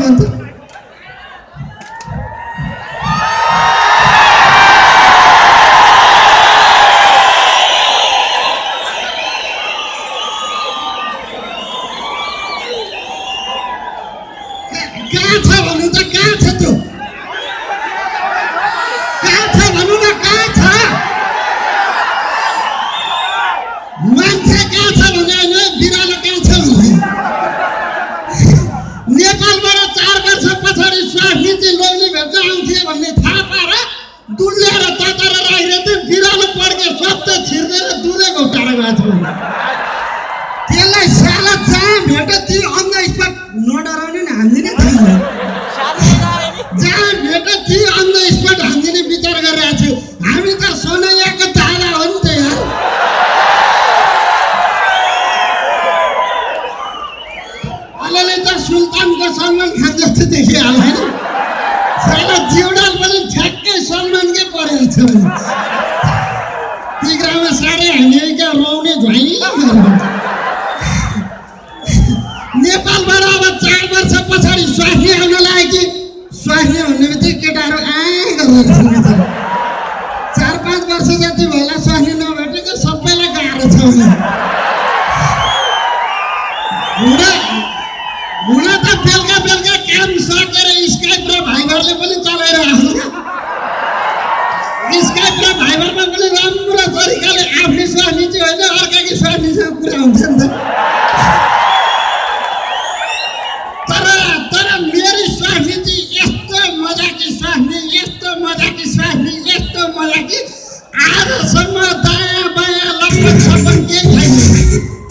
भन्छ कहाँ छ भन्नु त कहाँ छ त्यो कहाँ छ भन्नु न कहाँ छ मान्छे कहाँ छ भने होइन बिरालो कहाँ छ भने नेपालबाट 4 वर्ष पछाडि स्वास्थ्य लोग्ने भेट्न आउँथे भन्ने थाहा पाएर दुल्याएर तताएर राखिरहेको थियो बिरालो पड्के सत्य छिर्देर दुधेको टाढा गएको थियो त्यसलाई साला जहाँ भेट त्यो अन द स्पट नडराउने नि हान्दिने थिएन जहाँ भेट थियो अन द स्पट हान्दिने विचार गरिरहेको छु हामी त सोनैयाको दादा हो नि त यार अलले त सुल्तानको सलमान खान जस्तो देखिहाल्यो होइन साला जिउडाल पनि ठ्याक्कै सलमानकै परेको छ तिग्रामा साह्रै हामी क्या रौने झ्वाइ नेपालबाट अब 4 वर्ष पछाडि स्वास्नी आउन लाग्यो कि स्वास्नी भन्ने बित्तिकै केटाहरू गरेर 4-5 वर्ष जति होला स्वास्नी नभेटेको सबैलाई गाह्रो छ हुन त बेलुका काम सकेर स्काइप र भाइबरले पनि चलाइरहेको स्काइप र भाइबरमा पनि राम्रो तरिकाले आफ्नै स्वास्नी चाहिँ होइन अर्काकै स्वास्नीसँग कुरा हुन्छ नि त तर मेरी स्वास्नी चाहिँ यस्तो मजाकी स्वास्नी आजसम्म दायाँ बायाँ लक्ष्मण छप्पन केही छैन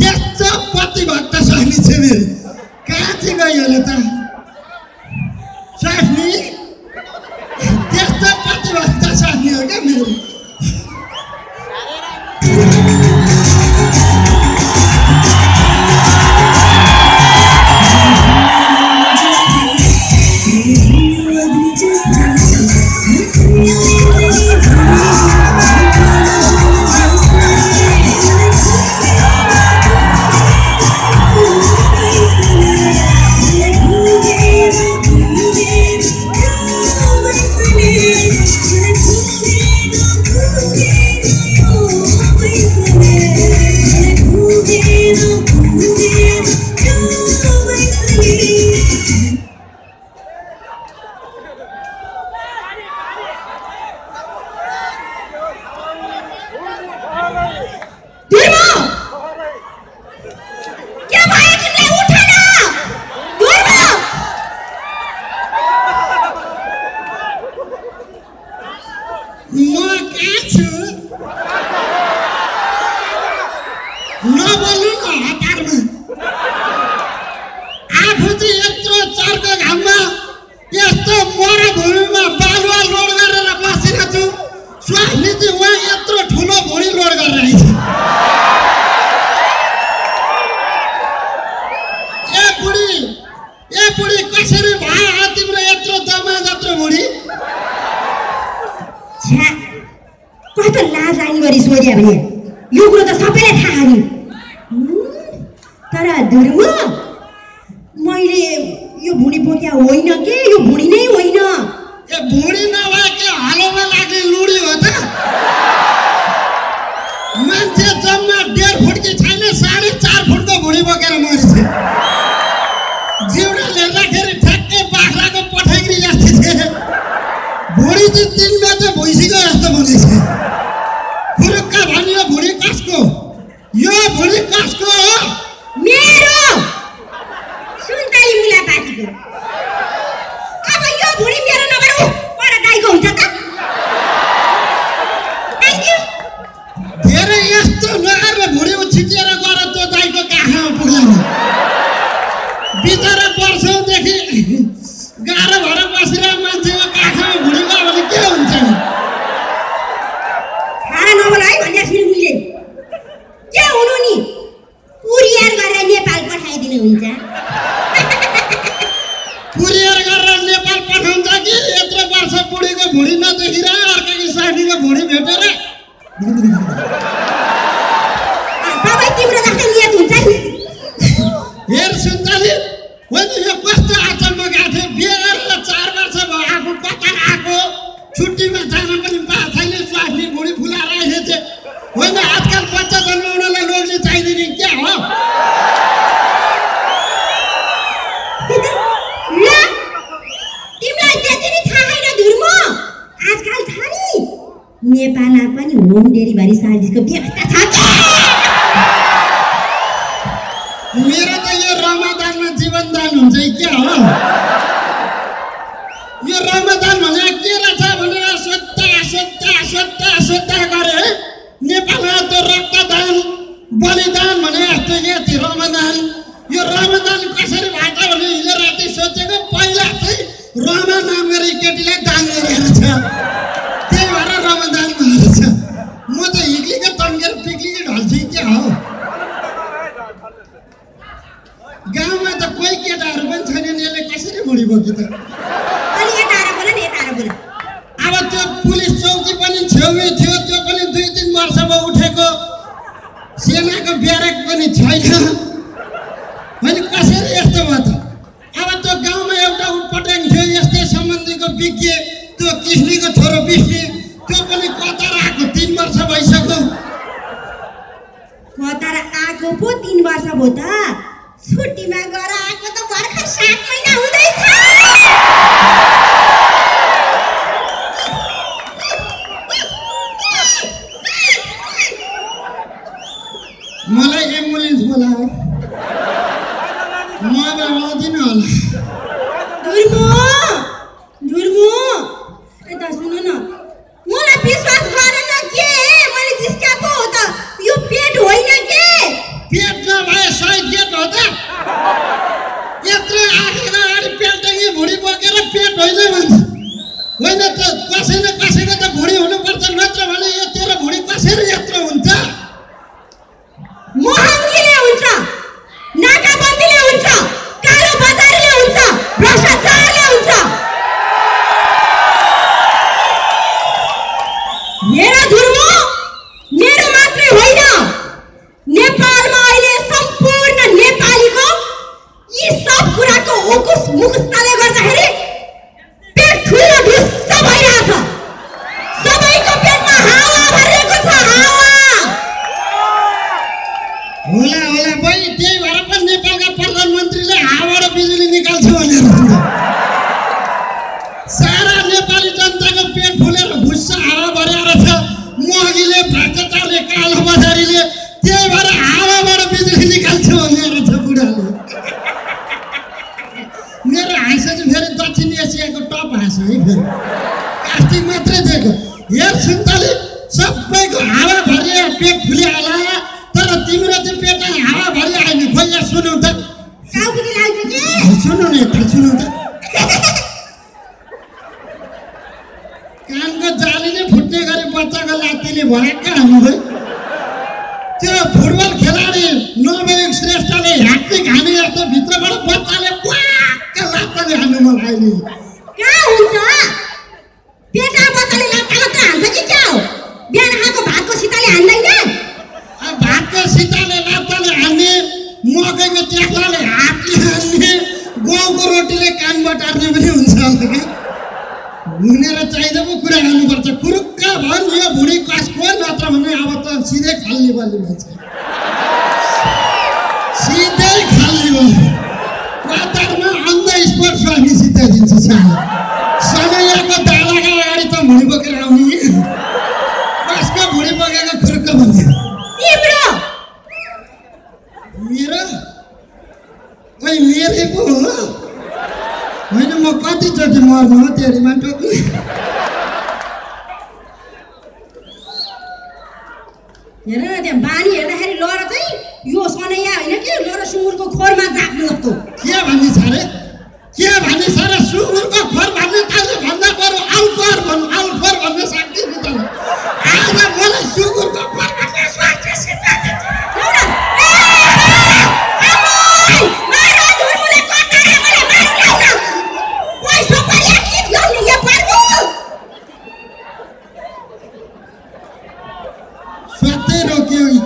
त्यस्तो पतिभक्त स्वास्नी छ मेरो कहाँ चाहिँ गयो होला त स्वास्नी त्यस्तो पतिभक्त स्वास्नी हो क्या मेरो नबोल्नु न हतारमा आफू चाहिँ यत्रो चर्को घाममा यस्तो मरुभूमिमा बालुवा लोड गरेर बसेको छु स्वास्नी चाहिँ उहाँ यत्रो ठुलो भुँडी लोड गरेर आइछ ए बुढी कसरी भयो तिम्रो यत्रो दमा जत्रो भुँडी कस्तो लाज लाग्ने गरी सोध्या भने यो कुरो त सबैलाई थाहा नि तर धुर्म मैले यो भुँडी बोक्या होइन के यो भुँडी नै होइन ए भुँडी नभए के हालोमा लाग्ने लुडी हो त मान्छे जम्मा 1.5 फुट कि छैन 4.5 फुटको भुँडी बोकेर मरेछ जिउडा हेर्दाखेरि ठ्याक्कै बाख्राको पठाइग्री जस्तो छ भुँडी चाहिँ 3 मेटर भइसक्यो जस्तो बनेछ फुरुक्क भन्यो भुँडी कसको यो भुँडी कसको हो मेरो सुन्तली मुला पातीको अब यो भुँडी मेरो नभएर पर दाइको हुन्छ त थ्यांक यू धेरै यस्तो नगरेर भुँडी उछिटेर गएर त्यो दाइको काखमा पुग्लानी बिचरा वर्षौंदेखि गाह्रो भएर बसिरहेको मान्छेको काखमा भुँडी गयो भने के हुन्छ नि छाडा नबोल है भन्ने सुन मिले के हुनु नि कुरियर गरेर नेपाल पठाइदिनु हुन्छ कुरियर गरेर नेपाल पठाउँछ कि यत्रो वर्ष बुढीको भुँडी नदेखिरा अर्काको साथीको भुँडी भेटेर सबै तिम्रो जस्तै नियत हुन्छ नि हेर सुन्तली होइन यो कस्तो आचम्म गाँठे होम डेलिभरी सर्भिसको व्यवस्था छ के? मेरो त यो रमजानमा जीवनदान हुन्छ क्या हो? यो रमजान भने के रहेछ भनेर सोध्दा गरे है। नेपालमा त रक्तदान बलिदान भने जस्तो यति रमजान। यो रमजान कसरी भएको भने हिजो राति सोचेको पहिला चाहिँ रमा नाम गरी केटीलाई दान गरेको छ, त्यही भएर रमजान भएको छ। म त हिक्लीको तन्केर पिक्लीको ढल्छु क्या हो? गाउँमा त कोही केटाहरू पनि छैनन्, यसले कसरी बुढी बोक्यो त? अब त्यो पुलिस चौकी पनि छेउमै थियो, त्यो पनि 2-3 वर्ष भयो उठेको। सेनाको ब्यारेक पनि छैन। मैले कसरी यस्तो भयो त? अब त्यो गाउँमा एउटा उटपटाङ थियो यस्तै सम्बन्धीको विज्ञ, त्यो कृष्णीको छोरो विष्णु, त्यो पनि कतार आएको 3 वर्ष भइसक्यो। कतार आएको पो 3 वर्ष भयो त? छुट्टीमा गएर आएको त भर्खर 7 महिना हुँदैछ। मलाई एम्बुलेन्स बोलाओ, म अब आउँदिन होला। धुर्मु यता सुन न, मलाई विश्वास गर न के मैले जिस्काएको हो त? यो पेट होइन के? पेट नभए सही पेट हो त? यत्रो आँखाको अगाडि पेल्टेङ्गी भुँडी बोकेर पेट होइन भन्छ। होइन त कसैको त भुँडी हुनुपर्छ, नत्र भने यो तेरो भुँडी कसरी यत्रो हुन्छ? महँगीले हुन्छ, नाकाबन्दीले हुन्छ, कालो बजारीले हुन्छ, भ्रष्टाचारले हुन्छ। मेरो धुर्मु मेरो मात्रै होइन, नेपालमा अहिले सम्पूर्ण नेपालीको यी सब कुराको उकुस मुकुसले गर्दाखेरि पेट ठुलो ढुस्स भइरहेछ। सबैको पेटमा हावा भरिएको छ, हावा। होला बहिनी, त्यही भएर पनि नेपालका प्रधानमन्त्रीले हावाबाट बिजुली निकाल्छु भनेर भन्छ। सारा नेपाली जनताको पेट फुलेर भुस्स हावा भरेर छ। महँगीले, भ्रष्टाचारले, कालो बजारीले, त्यही भएर हावाबाट बिजुली निकाल्छु भनेर छ बुढाले। मेरो हाँसो चाहिँ फेरि दक्षिण एसियाको टप हाँसो है, फेरि कास्टिङ मात्रै दिएको। हेर सुन्तली, सबैको हावा भरिएर पेट फुलिहाल्ला, तर तिम्रो चाहिँ पेटमा हावा भरि आएन। खोइ यहाँ सुनौ त, साउकुटी लाग्छ के? सुनौ न यता सुनौ त। कानको जालीले फुट्ने गरी बच्चाको लात्तीले भएका हाम्रो त्यो फुटबल खेलाडी नवयुग श्रेष्ठले ह्याट्रिक हाने जस्तो भित्रबाट बच्चाले वाक्क लात्ताले हान्नु मलाई नि। कहाँ हुन्छ? पेटा बच्चाले लात्ता मात्र हान्छ कि क्या हो? बिहान खाएको भातको सिताले हान्दैन? भातको सिताले लात्ताले हान्ने, मकैको च्याख्लाले हातले हान्ने, गहुँको रोटीले कान बटार्ने पनि हुन्छ होला कि। हुनेर चाहिँदा पो कुरा गर्नुपर्छ। कुरुक्क भयो नि यो भुँडी कसको, नत्र भने अब त सिधै खाल्ने बाली भन्छ, सिधै खाल्ने बाली। कतारमा अन द स्पट स्वामी सिधाइदिन्छु। समयको दालाको अगाडि त भुँडी बोकेर आउने, कसको भुँडी बोकेको खुरुक्क भन्ने। मेरो ओइ मेरै पो हो होइन? म कतिचोटि मर्नु हो तेरीमा टोक्नु? हेर न त्यहाँ बानी हेर्दाखेरि लर चाहिँ यो सनैया होइन कि लर सुँगुरको खोरमा जाग्नु जस्तो। के भन्ने छ रे? के भन्ने छ रे? सुँगुरको खोर भन्ने तैँले भन्दा बरु आउखोर भन्नु, आउखोर भन्न सक्दैन त। आज मलाई सुँगुरको खोर भन्ने स्वास्थ्य सिद्धान्त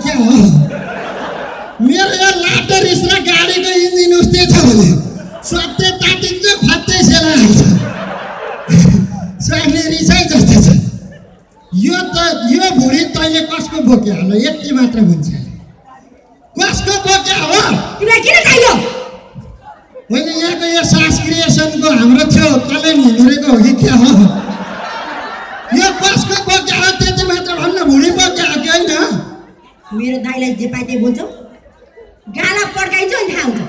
क्या हो? मेरो यो लाटो रिस र गाडीको इन्जिन उस्तै छ भने स्वात्तै तातिन्छ, फत्तै सेला हाल्छ। स्वास्ने रिसै जस्तो छ। यो भुँडी तैँले कसको बोक्यो होला? यति मात्र भन्छ। कसको बोक्यो हो? तिमीलाई किन चाहियो? होइन, यहाँको यो सास क्रिएसनको हाम्रो थियो, कसले निहुरेको हो कि क्या हो? यो कसको बोक्यो हो? त्यति मात्र भन्न। भुँडी मेरो दाइलाई जे पाए त्यही बोल्छौ गाला पड्काइन्छ अनि थाहा हुन्छ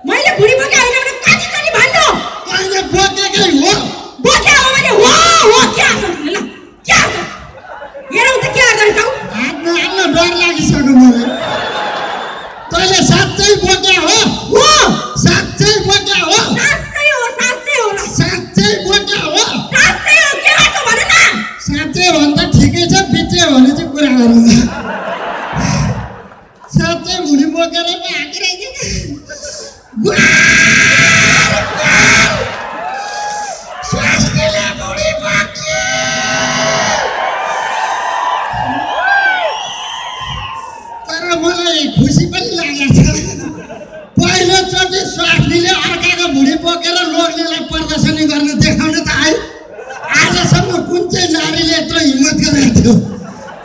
मैले बुढी बोके होइन भने कति भन्नु कहिले बोकेकै हो बोके हो भने हो के आउँछ ल के आउँछ हेरौ त के गर्दै छौ हातमा डर लागिसक्यो मलाई तैले साच्चै बोके हो साच्चै बोके हो साच्चै हो साच्चै बोके हो साच्चै हो के गर्छौ भन न साच्चै हो भने त ठिकै छ बिचे भने चाहिँ कुरा गरौँ साच्चै भुँडी बोकेर पो हाकिरहेको स्वास्नीले भुँडी बोके तर मलाई खुसी पनि लागेको छ पहिलोचोटि स्वास्नीले अर्काको भुँडी बोकेर लोग्नेलाई प्रदर्शनी गर्न देखाउन त आयो आजसम्म कुन चाहिँ नारीले यत्रो हिम्मत गरेको थियो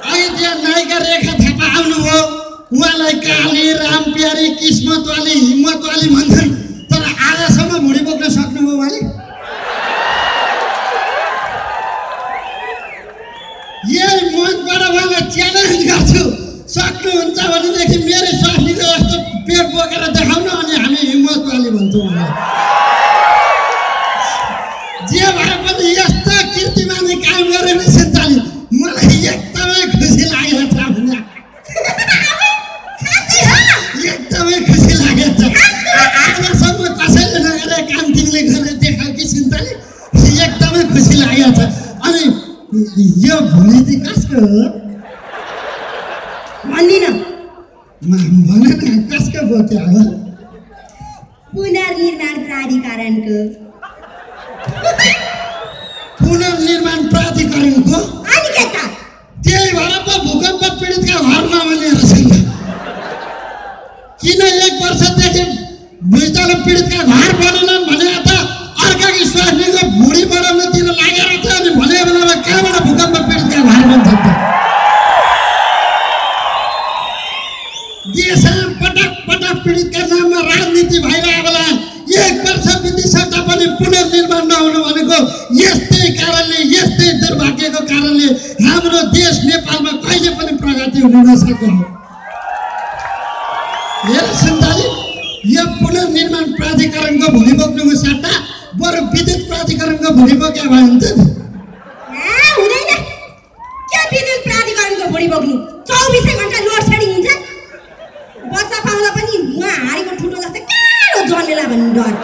अहिले त्यहाँ नायिका रेखा थापा आउनुभयो उहाँलाई काली रामप्यारी किस्मतवाली हिम्मतवाली भन्छन् तर आजसम्म भुँडी बोक्न सक्नुभयो उहाँले यही मञ्चबाट उहाँलाई च्यालेन्ज गर्छु सक्नुहुन्छ भनेदेखि मेरो स्वास्नीले जस्तो पेट बोकेर देखाउन अनि हामी हिम्मतवाली भन्छौँ जे भए पनि यस्ता कीर्तिमानी काम गरे नि सन्ताली मलाई एकदमै खुसी लागेको छ भने एकदमै खुसी लागेको छ आजसम्म कसैले नगरे काम तिमीले गरेर देखाऊ कि सन्ताली एकदमै खुसी लागेको छ अनि यो भुँडी चाहिँ कसको हो भन्दिन भन न कसको बोक्या हो पुनर्निर्माण प्राधिकरणको पुनर्निर्माण प्राधिकरणको अनि के त त्यही भएर पो भूकम्प पीडितका घरमा लिएर छन् किन 1 वर्षदेखि भूस्खलन पीडितका घर बनेनन् भने त अर्काको स्वास्नीको भुँडी बनाउनतिर लागेर छ अनि भने बेलामा कहाँबाट भूकम्प पीडितका घर बन्छन् त देशमा पटक पीडितका नाममा राजनीति भइरहेको बेला 1 वर्ष बितिसक्दा पनि पुनर्निर्माण नहुनु भनेको यस्तै कारणले यस्तै दुर्भाग्यको कारणले हाम्रो देश नेपालमा कहिले पनि प्रगति हुन नसक्यो हेर सन्ताली यो पुनर्निर्माण प्राधिकरणको भुँडी बोक्नुको सट्टा बरु विद्युत प्राधिकरणको भुँडी बोक्या भए हुन्छ नि हुँदैन के विद्युत प्राधिकरणको भुँडी बोक्नु 24 घण्टा लोड सेडिङ हुन्छ बच्चा पाउँदा पनि उहाँ हाडीको ठुटो जस्तै कालो जन्मेला भन्ने डर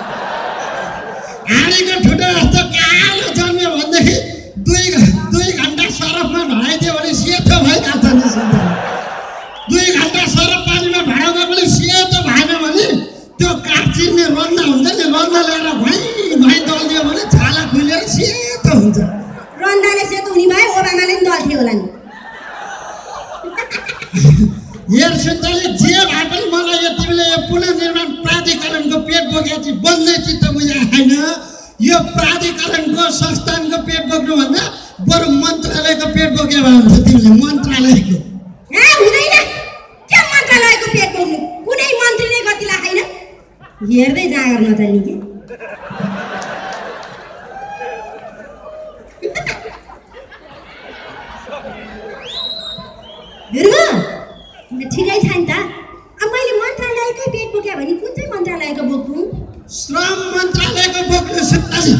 हाडीको ठुटो जस्तो कालो जन्म्यो भनेदेखि 2 घण्टा सरफमा ढाइदियो भने सेतो भइहाल्छ नि सन्ताली 2 घण्टा सरफ पानीमा ढाउँदा पनि सेतो भएन भने त्यो काठ चिर्ने रन्दा हुन्छ नि रन्दा ल्याएर भाइ दलिदियो भने छाला खुलेर सेतो हुन्छ रन्दाले सेतो हुने भए ओबामाले पनि दल्थ्यो होला नि हेर सन्ताली जे भए पनि मलाई यो तिमीले यो पुनर्निर्माण प्राधिकरणको पेट बोकेपछि बन्दै चित्त बुझाएको छैन यो प्राधिकरणको संस्थानको पेट बोक्नुभन्दा बरु मन्त्रालयको पेट बोके भए हुन्छ तिमीले मन्त्रालयको हुँदैन के मन्त्रालयको पेट बोक्नु कुनै मन्त्रीले गतिला छैन हेर्दै जागर नचल्ने के ठिकै छ नि त अब मैले मन्त्रालयकै पेट बोक्या भने कुन चाहिँ मन्त्रालयको बोक्नु श्रम मन्त्रालयको बोक्नु सन्ताली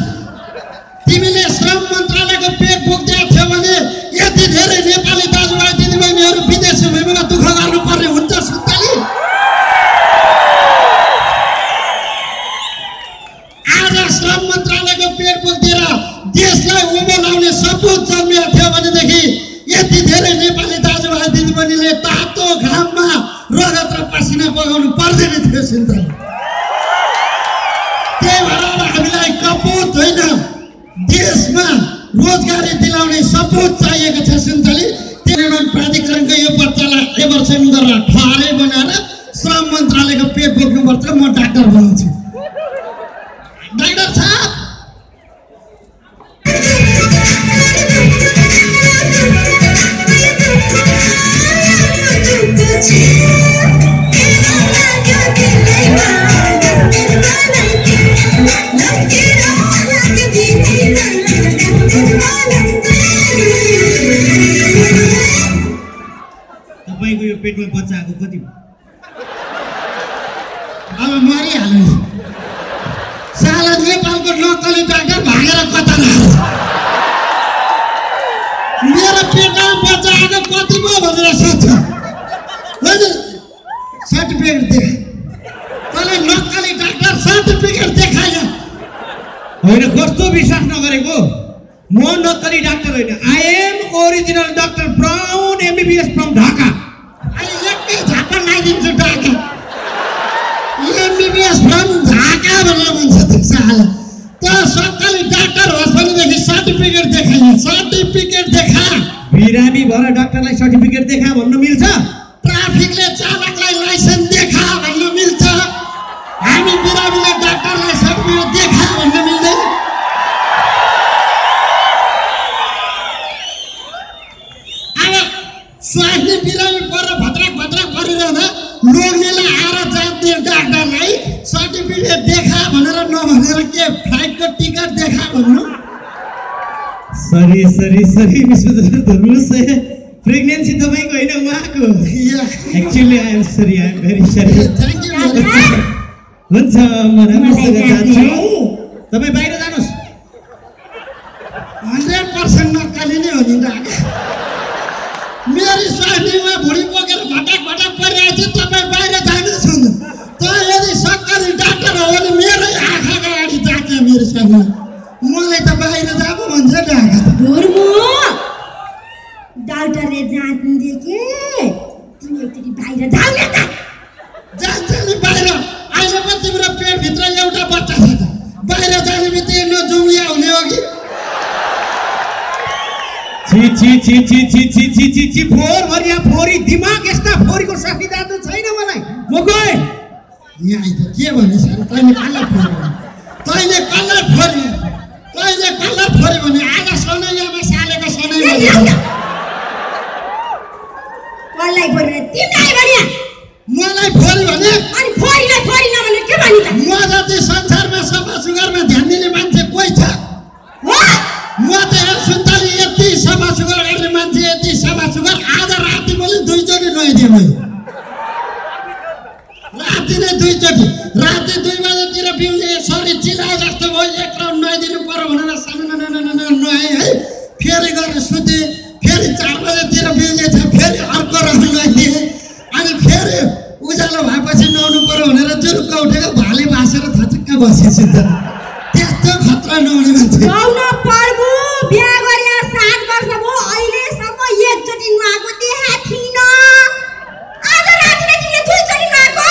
तिमीले श्रम मन्त्रालयको पेट बोक्दै थियो भने यति धेरै नेपाली दाजुभाइ दिदीबहिनीहरू विदेशी भूमिमा दुःख गर्नुपर्ने हुन्छ सन्ताली आज श्रम मन्त्रालयको पेट बोक्दिएर देशलाई उँभो लाउने सपुत जन्मिएको थियो भनेदेखि यति धेरै नेपाली दाजुभाइ दिदीबहिनीले तातो घाममा रगत र पसिना बगाउनु पर्दैन थियो सन्ताली त्यही भएर हामीलाई कपुत होइन देशमा रोजगारी दिलाउने सपुत चाहिएको छ सन्ताली निर्माण प्राधिकरणको यो बच्चालाई एभर्सन गरेर ठहरै बनाएर श्रम मन्त्रालयको पेट बोक्नुपर्छ म डाक्टर बनाउँछु डाक्टर साहब मर्यो अब मरिहाल्यो नि साला नेपालको नक्कली डाक्टर भागेर कता लाग्छ मेरो पेटमा बच्चा आएको कति पो भनेर सोध्छ होइन सर्टिफिकेट देखा तँलाई नक्कली डाक्टर सर्टिफिकेट देखाएन होइन कस्तो विश्वास नगरेको म नक्कली डाक्टर होइन I am original doctor Brown MBBS from Dhaka अहिले एकै झापड लगाइदिन्छु ढाका एमबीबीएस फ्रम ढाका भनेर भन्छ त्यो साला त्यो सक्कली डाक्टर होस् भनेदेखि सर्टिफिकेट देखाइन्छ सर्टिफिकेट देखा बिरामी भएर डाक्टरलाई सर्टिफिकेट देखा भन्न मिल्छ ट्राफिकले चालकलाई लाइसेन्स देखा भन्न मिल्छ हामी बिरामीले डाक्टरलाई सर्टिफिकेट देखा भन्न मिल्दैन अब स्वास्नी बिरामी परेर भद्राक परिरहँदा लोग्नेलाई आएर जाँच्ने डाक्टरलाई सर्टिफिकेट देखा भनेर नभनेर के फ्लाइटको टिकट देखा भन्नु सरी मिस्टर धर्नुहोस् प्रेग्नेन्सी तपाईँको होइन उहाँको actually I am sorry I am very sorry thank you हुन्छ म राम्रोसँग जान्छु तपाईँ बाहिर जानुहोस् 100% नक्कली नै हो नि डाक्टर मेरी स्वास्नीमा भुँडी बोकेर भटाक परिरहेको थियो तपाईँ बाहिर जानुहोस् त यदि सक्कली डाक्टर हो भने मेरै आँखाको अगाडि जान्छ मेरो स्वास्नी मलाई त बाहिर जानु भन्छ डाक्टर धुर्मु डाक्टरले जाँच्दिए के तिमी एकचोटि बाहिर जाऊ न त जान्छ नि बाहिर अहिले पो तिम्रो पेटभित्र एउटा बच्चा छ त बाहिर जाने बित्तिकै नजुङ्गिया हुने हो छि फोर भरिया फोरी दिमाग यस्ता फोरीको साथी जानु छैन मलाई म गएँ यहाँ आइज के भनिस् तैँले कसलाई फोरी भने आज सनैयामा सालेको सनैमा कसलाई फोरी तिमीलाई भन्या मलाई फोरी भने अनि फोरीलाई फोरी नभने के भनि त म जति संसारमा सफा सुग्घरमा ध्यान दिने मान्छे कोही छ हो म त सुन्तली यति सफा सुग्घर गर्ने मान्छे यति सफा सुग्घर आज राति पनि 2 चोटि नुहाइदिएँ मैले राति नै 2 चोटि राति 2 बजेतिर बिउले सरी चिलाए जस्तो भयो एक राउन्ड नुहाइदिनु पर्यो भनेर नुहाएँ है फेरि गएर सुतेँ फेरि 4 बजेतिर बिउले छ फेरि अर्को राउन्ड नुहाइदिएँ अनि फेरि उज्यालो भएपछि नुहाउनु पर्यो भनेर जुरुक्क उठेको भाले भाँसेर थचक्क बसेछु त त्यस्तो खतरा नुहाउने मान्छे गाउन पर्बु बिहा गरे 7 वर्ष भयो अहिलेसम्म एकचोटि नुहाएको देखा थिइन आज राति नै तिमीले 2 चोटि नुहाएको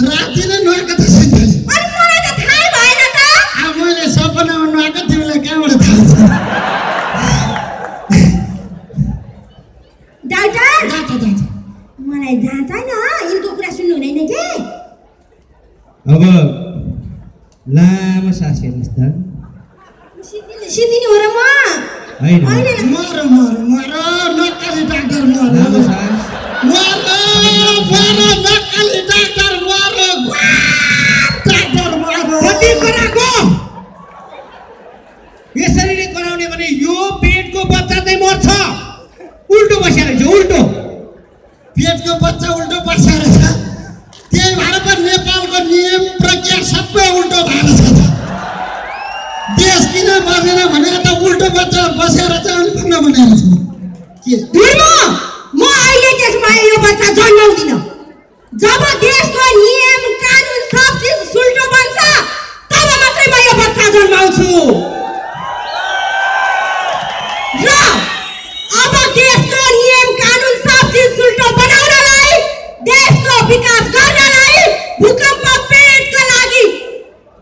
राति नै नुहाएको त सुन्तली अनि मलाई त थाहै भएन त अब मैले सपनामा नुहाएको तिमीलाई कहाँबाट थाहा छ डाक्टर जान्छ मलाई जाँदैन यिनको कुरा सुन्नु हुँदैन के अब लामो सास हेर्नुहोस् त सिद्धिनी हो र म होइन मर नक्कली डाक्टर लामो सास मर नक्कली डाक्टर कति कराको यसरी नै कराउने भने यो पेटको बच्चा चाहिँ मर्छ उल्टो बसेर छ उल्टो पेटको बच्चा उल्टो बसेर छ त्यही भएर पो नेपालको नियम प्रक्रिया सबै उल्टो भएर छ देश किन बसेन भने त उल्टो बच्चा बसेर चाहिँ अनि भन्न भनेर छ के धुर्मु म अहिले त्यसमा यो बच्चा जन्माउँदिन जब देशको नियम कानुन सब चीज सुल्टो बन्छ तब मात्रै म यो बच्चा जन्माउँछु र अब देशको नियम कानुन सब चीज सुल्टो बनाउनलाई देशको विकास गर्नलाई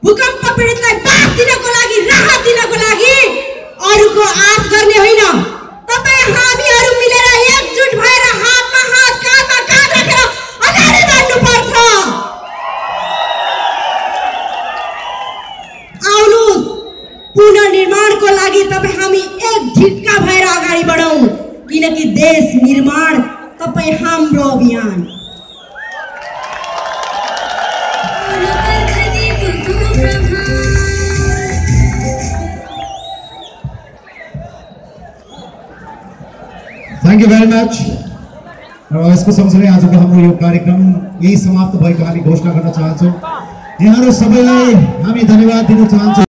भूकम्प पीडितलाई बाँच दिनको लागि राहत दिनको लागि अरूको आश गर्ने होइन तपाईँ हामीहरू मिलेर एकजुट भएर हातमा हात काँधमा काँध राखेर अगाडि बढ्नुपर्छ आउनुहोस् पुनर्निर्माणको लागि तपाईँ हामी एक झिटका भएर अगाडि बढौँ किनकि देश निर्माण तपाईँ हाम्रो अभियान Thank you very much. र यसको सँगसँगै आजको हाम्रो यो कार्यक्रम यही समाप्त भएको हामी घोषणा गर्न चाहन्छौँ। यहाँहरू सबैलाई हामी धन्यवाद दिन चाहन्छौँ।